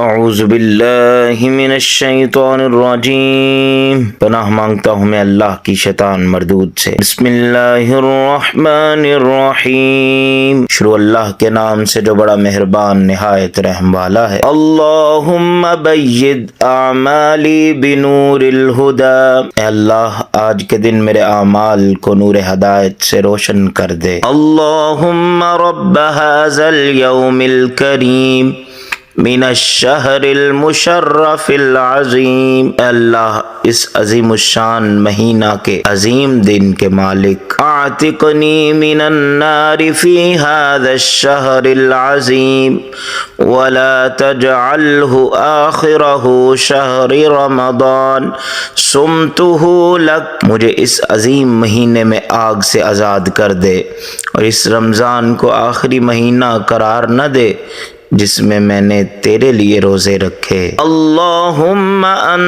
اعوذ باللہ من الشیطان الرجیم، پناہ مانگتا ہوں میں اللہ کی شیطان مردود سے۔ بسم اللہ الرحمن الرحیم، شروع اللہ کے نام سے جو بڑا مہربان نہایت رحم والا ہے۔ اللہم بید اعمالی بنور الہدی، اے اللہ آج کے دن میرے اعمال کو نور ہدایت سے روشن کر دے۔ اللہم رب ھذا اليوم الکریم من الشہر المشرف العظیم، اے اللہ اس عظیم الشان مہینہ کے عظیم دن کے مالک، اعتقنی من النار فی هذا الشہر العظیم ولا تجعلہ آخرہ شہر رمضان صمتہ لک، مجھے اس عظیم مہینے میں آگ سے آزاد کر دے اور اس رمضان کو آخری مہینہ قرار نہ دے جس میں نے تیرے لیے روزے رکھے۔ اللہم ان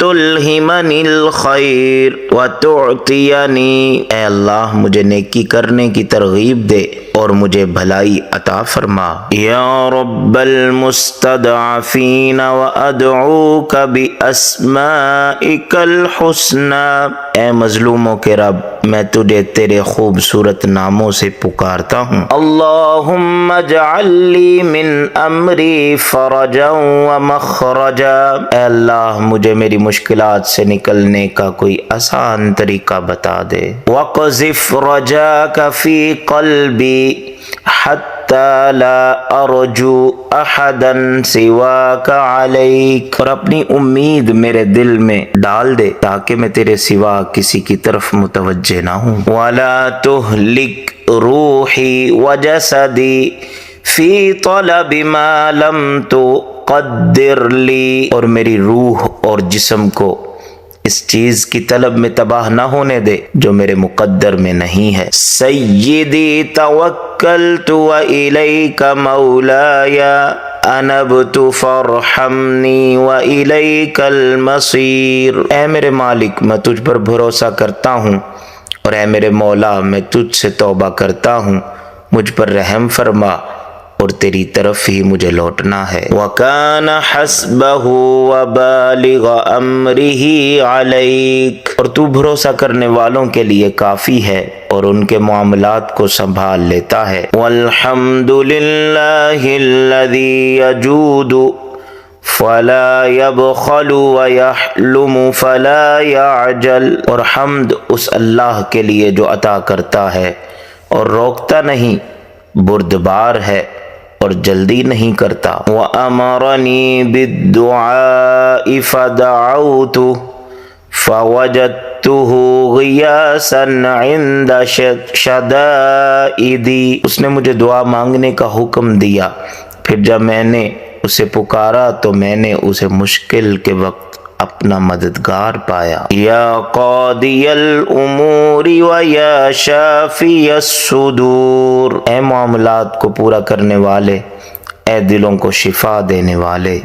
تلہمنی الخیر وتعطینی، اے اللہ مجھے نیکی کرنے کی ترغیب دے اور مجھے بھلائی عطا فرما۔ یا رب المستضعفین وادعوک باسمائک الحسنی، اے مظلوموں کے رب میں تجھے تیرے خوبصورت ناموں سے پکارتا ہوں۔ اللہم اجعل لی من امری فرجا ومخرجا، اے اللہ مجھے میری مشکلات سے نکلنے کا کوئی آسان طریقہ بتا دے۔ وقذف رجاک فی قلبی حتی لا ارجو احدا سواک علیک، اور اپنی امید میرے دل میں ڈال دے تاکہ میں تیرے سوا کسی کی طرف متوجہ نہ ہوں۔ ولا تہلک روحی وجسدی فی طلب ما لم تقدر لی، اور میری روح اور جسم کو اس چیز کی طلب میں تباہ نہ ہونے دے جو میرے مقدر میں نہیں ہے۔ سیدی توکلت والیک مولایا انبت فارحمنی والیک المصیر، اے میرے مالک میں تجھ پر بھروسہ کرتا ہوں اور اے میرے مولا میں تجھ سے توبہ کرتا ہوں، مجھ پر رحم فرما اور تیری طرف ہی مجھے لوٹنا ہے۔ وَكَانَ حَسْبَهُ وَبَالِغَ أَمْرِهِ عَلَيْكَ، اور تو بھروسہ کرنے والوں کے لیے کافی ہے اور ان کے معاملات کو سنبھال لیتا ہے۔ وَالْحَمْدُ لِلَّهِ الَّذِي يَجُودُ فَلَا يَبْخَلُ وَيَحْلُمُ فَلَا يَعْجَلُ، اور حمد اس اللہ کے لیے جو عطا کرتا ہے اور روکتا نہیں، بردبار ہے اور جلدی نہیں کرتا۔ وَأَمَرَنِي بِالدُّعَاءِ فَدَعَوْتُ فَوَجَدْتُهُ غِيَاثًا عِنْدَ شَدَائِدِ، اس نے مجھے دعا مانگنے کا حکم دیا، پھر جب میں نے اسے پکارا تو میں نے اسے مشکل کے وقت اپنا مددگار پایا۔ یا قاضی الامور ویا شافی الصدور، اے معاملات کو پورا کرنے والے، اے دلوں کو شفا دینے والے۔